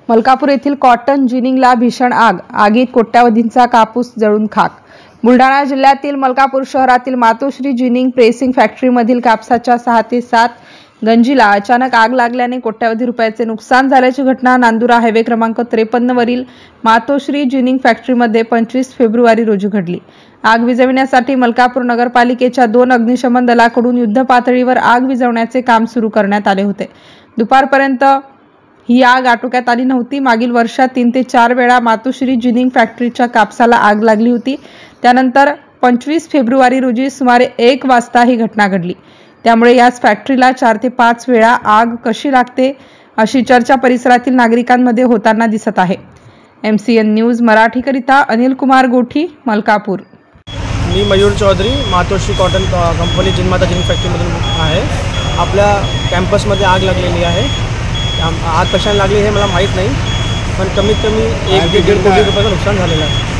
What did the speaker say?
मलकापूर येथील कॉटन जिनिंगला भीषण आग, आगीत कोट्यावधींचा कापूस जळून खाक। बुलढाणा जिल्ह्यातील मलकापूर शहरातील मातोश्री जिनिंग प्रेसिंग फॅक्टरीमधील कापसाच्या 6 ते 7 गंजीला अचानक आग लागल्याने कोट्यावधी रुपयाचे नुकसान झाल्याची घटना नांदुरा हायवे क्रमांक 53 वरील मातोश्री जिनिंग फॅक्टरीमध्ये 25 फेब्रुवारी रोजी घडली। आग विझविण्यासाठी मलकापूर नगरपालिकेच्या 2 अग्निशमन दलाकडून युद्धपातळीवर आग विझवण्याचे काम सुरू करण्यात आले होते। दुपारपर्यंत ही आग आटोक्यात आली नव्हती। मागील वर्षात 3 ते 4 वेळा मातोश्री जिनिंग फॅक्टरीच्या कापसाला आग लागली होती। त्यानंतर 25 फेब्रुवारी रोजी सुमारे 1 वाजता ही घटना घडली। त्यामुळे याच फॅक्टरीला 4 ते 5 वेळा आग कशी लागते अशी चर्चा परिसरातील नागरिकांमध्ये होताना दिसत आहे। MCN न्यूज मराठीकरिता अनिल कुमार गोठी, मलकापूर। मी Mayur Chaudhari, Matoshri cotton company Jinmata ginning फॅक्टरीमधून आहे। आपल्या कॅम्पसमध्ये आग लागलेली आहे। आग कशाने लागली हे मला माहीत नाही, पण कमीत कमी 1 ते 1.5 कोटी रुपयाचं नुकसान झालेलं आहे।